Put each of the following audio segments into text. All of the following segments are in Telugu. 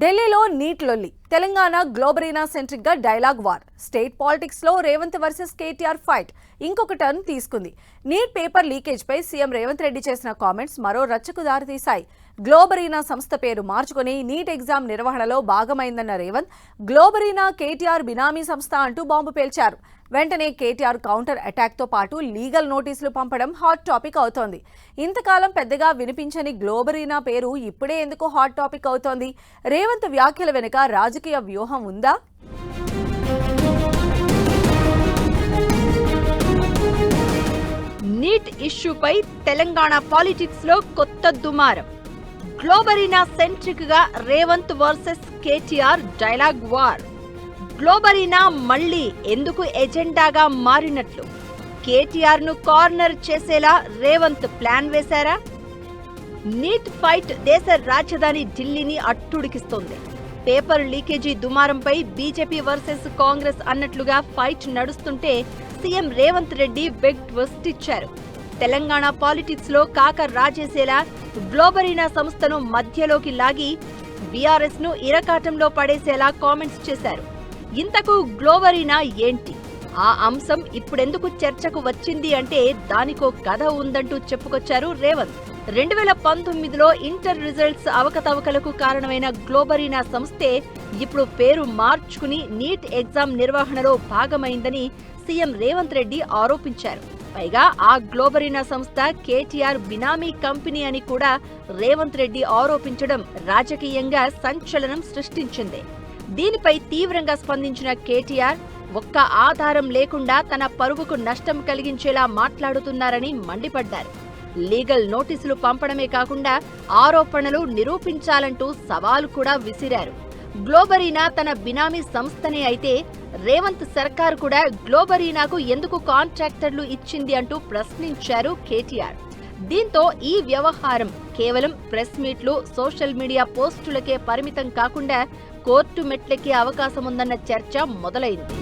ఢిల్లీలో నీట్ లొల్లి, తెలంగాణ గ్లోబరీనా సెంట్రిక్ గా డైలాగ్ వార్. స్టేట్ పాలిటిక్స్ లో రేవంత్ వర్సెస్ కేటీఆర్ ఫైట్ ఇంకొక టర్న్ తీసుకుంది. నీట్ పేపర్ లీకేజ్ పై సీఎం రేవంత్ రెడ్డి చేసిన కామెంట్స్ మరో రచ్చకు దారితీశాయి. గ్లోబరీనా సంస్థ పేరు మార్చుకుని నీట్ ఎగ్జామ్ నిర్వహణలో భాగమైందన్న రేవంత్ గ్లోబరీనా కేటీఆర్ బినామీ సంస్థ అంటూ బాంబు పేల్చారు. వెంటనే కేటీఆర్ కౌంటర్ అటాక్ తో పాటు లీగల్ నోటీసులు పంపడం హాట్ టాపిక్ అవుతోంది. ఇంతకాలం పెద్దగా వినిపించని గ్లోబరీనా పేరు ఇప్పుడే ఎందుకు హాట్ టాపిక్ అవుతోంది? రేవంత్ వ్యాఖ్యల వెనుక రాజకీయ వ్యూహం ఉందా? నీట్ ఇష్యూపై తెలంగాణ పాలిటిక్స్ లో కొత్త దుమారం. గ్లోబరీనా సెంట్రిక్ గా Revanth versus KTR dialogue war. Globarena మళ్లీ ఎందుకు ఎజెండాగా మారినట్లు? కేటీఆర్ ను కార్నర్ చేసేలా రేవంత్ ప్లాన్ వేశారా? నీట్ ఫైట్ దేశ రాజధాని ఢిల్లీని అట్టుడికిస్తోంది. పేపర్ లీకేజీ దుమారంపై బీజేపీ వర్సెస్ కాంగ్రెస్ అన్నట్లుగా ఫైట్ నడుస్తుంటే CM Revanth Reddy big twist ఇచ్చారు. తెలంగాణ పాలిటిక్స్ లో కాక రాజేసేలా గ్లోబరీనా సంస్థను మధ్యలోకి లాగి బీఆర్ఎస్ ను ఇరకాటంలో పడేసేలా కామెంట్స్ చేశారు. ఇంతకు గ్లోబరీనా ఏంటి? ఆ అంశం ఇప్పుడెందుకు చర్చకు వచ్చింది అంటే దానికో కథ ఉందంటూ చెప్పుకొచ్చారు రేవంత్. 2019లో ఇంటర్ రిజల్ట్స్ అవకతవకలకు కారణమైన గ్లోబరీనా సంస్థే ఇప్పుడు పేరు మార్చుకుని నీట్ ఎగ్జామ్ నిర్వహణలో భాగమైందని సీఎం రేవంత్ రెడ్డి ఆరోపించారు. పైగా ఆ గ్లోబరీనా సంస్థ కేటీఆర్ బినామీ కంపెనీ అని కూడా రేవంత్ రెడ్డి ఆరోపించడం రాజకీయంగా సంచలనం సృష్టించింది. దీనిపై తీవ్రంగా స్పందించిన కేటీఆర్ ఒక్క ఆధారం లేకుండా తన పరువుకు నష్టం కలిగించేలా మాట్లాడుతున్నారని మండిపడ్డారు. లీగల్ నోటీసులు పంపడమే కాకుండా ఆరోపణలు నిరూపించాలంటూ సవాలు కూడా విసిరారు. గ్లోబరీనా తన బినామీ సంస్థనే అయితే రేవంత్ సర్కార్ కూడా గ్లోబరీనాకు ఎందుకు కాంట్రాక్టర్లు ఇచ్చింది అంటూ ప్రశ్నించారు కేటీఆర్. దీంతో ఈ వ్యవహారం కేవలం ప్రెస్ మీట్లు, సోషల్ మీడియా పోస్టులకే పరిమితం కాకుండా కోర్టు మెట్లెక్కే అవకాశముందన్న చర్చ మొదలైంది.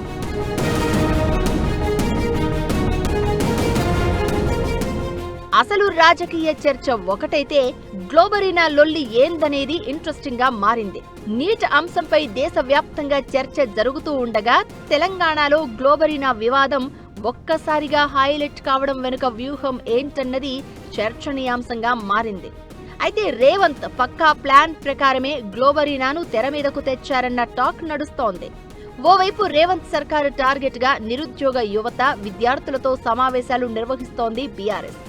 అసలు రాజకీయ చర్చ ఒకటైతే గ్లోబరీనా లొల్లి ఏందనేది ఇంట్రెస్టింగ్ గా మారింది. నీట్ అంశంపై దేశవ్యాప్తంగా చర్చ జరుగుతూ ఉండగా తెలంగాణలో గ్లోబరీనా వివాదం ఒక్కసారిగా హైలైట్ కావడం వెనుక వ్యూహం ఏంటన్నది చర్చనీయాంశంగా మారింది. అయితే రేవంత్ పక్కా ప్లాన్ ప్రకారమే గ్లోబరీనాను తెర మీదకు తెచ్చారన్న టాక్ నడుస్తోంది. ఓవైపు రేవంత్ సర్కారు టార్గెట్ గా నిరుద్యోగ యువత, విద్యార్థులతో సమావేశాలు నిర్వహిస్తోంది బీఆర్ఎస్.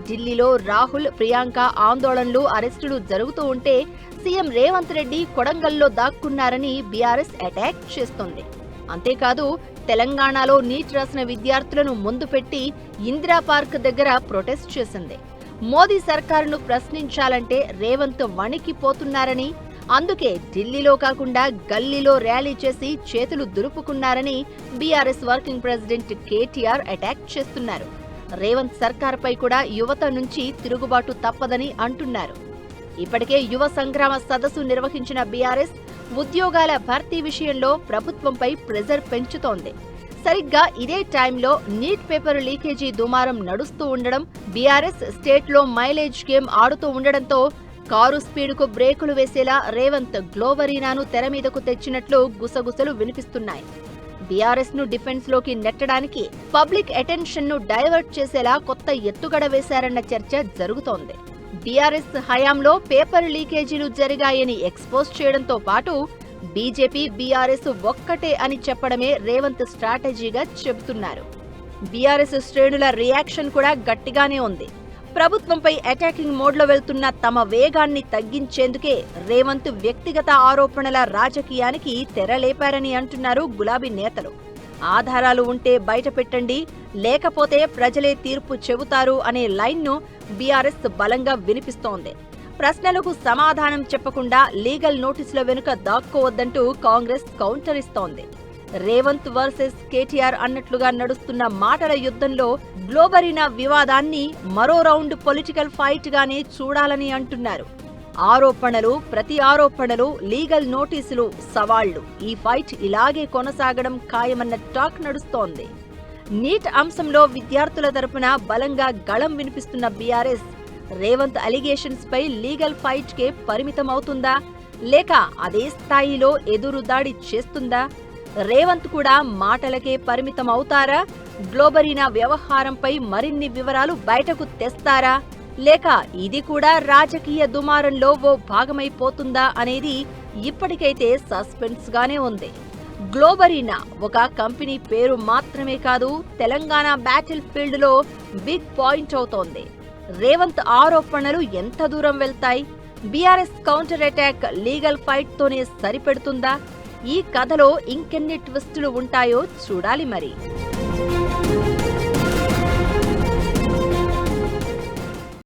ఢిల్లీలో రాహుల్, ప్రియాంక ఆందోళనలు, అరెస్టులు జరుగుతూ ఉంటే సీఎం రేవంత్ రెడ్డి కొడంగల్లో దాక్కున్నారని బీఆర్ఎస్ అటాక్ చేస్తోంది. అంతేకాదు తెలంగాణలో నీట్ రాసిన విద్యార్థులను ముందు పెట్టి ఇందిరా పార్క్ దగ్గర ప్రొటెస్ట్ చేసింది. మోదీ సర్కారును ప్రశ్నించాలంటే రేవంత్ వణికిపోతున్నారని, అందుకే ఢిల్లీలో కాకుండా గల్లీలో ర్యాలీ చేసి చేతులు దులుపుకున్నారని BRS working president KTR attack చేస్తున్నారు. రేవంత్ సర్కార్పై కూడా యువత నుంచి తిరుగుబాటు తప్పదని అంటున్నారు. ఇప్పటికే యువ సంగ్రామ సదస్సు నిర్వహించిన బీఆర్ఎస్ ఉద్యోగాల భర్తీ విషయంలో ప్రభుత్వంపై ప్రెజర్ పెంచుతోంది. సరిగ్గా ఇదే టైంలో నీట్ పేపర్ లీకేజీ దుమారం నడుస్తూ ఉండడం, బీఆర్ఎస్ స్టేట్లో మైలేజ్ గేమ్ ఆడుతూ ఉండడంతో కారు స్పీడుకు బ్రేకులు వేసేలా రేవంత్ గ్లోబరీనాను తెర మీదకు తెచ్చినట్లు గుసగుసలు వినిపిస్తున్నాయి. బీఆర్ఎస్ ను డిఫెన్స్ లోకి నెట్టడానికి, పబ్లిక్ అటెన్షన్ ను డైవర్ట్ చేసేలా కొత్త ఎత్తుగడ వేశారన్న చర్చ జరుగుతోంది. బీఆర్ఎస్ హయాంలో పేపర్ లీకేజీలు జరిగాయని ఎక్స్పోజ్ చేయడంతో పాటు బీజేపీ, బీఆర్ఎస్ ఒక్కటే అని చెప్పడమే రేవంత్ స్ట్రాటజీగా చెబుతున్నారు. బీఆర్ఎస్ శ్రేణుల రియాక్షన్ కూడా గట్టిగానే ఉంది. ప్రభుత్వంపై అటాకింగ్ మోడ్లో వెళ్తున్న తమ వేగాన్ని తగ్గించేందుకే రేవంత్ వ్యక్తిగత ఆరోపణల రాజకీయానికి తెరలేపారని అంటున్నారు గులాబీ నేతలు. ఆధారాలు ఉంటే బయట పెట్టండి, లేకపోతే ప్రజలే తీర్పు చెబుతారు అనే లైన్ను బీఆర్ఎస్ బలంగా వినిపిస్తోంది. ప్రశ్నలకు సమాధానం చెప్పకుండా లీగల్ నోటీసుల వెనుక దాక్కోవద్దంటూ కాంగ్రెస్ కౌంటర్ ఇస్తోంది. రేవంత్ వర్సెస్ కేటీఆర్ అన్నట్లుగా నడుస్తున్న మాటల యుద్ధంలో గ్లోబరీనా వివాదాన్ని మరో రౌండ్ పొలిటికల్ ఫైట్ గానే చూడాలని అంటున్నారు. ఆరోపణలు, ప్రతి ఆరోపణలు, లీగల్ నోటీసులు, సవాళ్లు, ఈ ఫైట్ ఇలాగే కొనసాగడం ఖాయమన్న టాక్ నడుస్తోంది. నీట్ అంశంలో విద్యార్థుల తరపున బలంగా గళం వినిపిస్తున్న బీఆర్ఎస్ రేవంత్ అలిగేషన్స్ పై లీగల్ ఫైట్ కే పరిమితం అవుతుందా, లేక అదే స్థాయిలో ఎదురుదాడి చేస్తుందా? రేవంత్ కూడా మాటలకే పరిమితం అవుతారా? గ్లోబరీనా వ్యవహారంపై మరిన్ని వివరాలు బయటకు తెస్తారా? లేక ఇది కూడా రాజకీయ దుమారంలో ఓ భాగమైపోతుందా అనేది ఇప్పటికైతే సస్పెన్స్ గానే ఉంది. గ్లోబరీనా ఒక కంపెనీ పేరు మాత్రమే కాదు, తెలంగాణ బ్యాటిల్ ఫీల్డ్ లో బిగ్ పాయింట్ అవుతోంది. రేవంత్ ఆరోపణలు ఎంత దూరం వెళ్తాయి? BRS counter attack legal fight తోనే సరిపెడుతుందా? ఈ కథలో ఇంకెన్ని ట్విస్టులు ఉంటాయో చూడాలి మరి.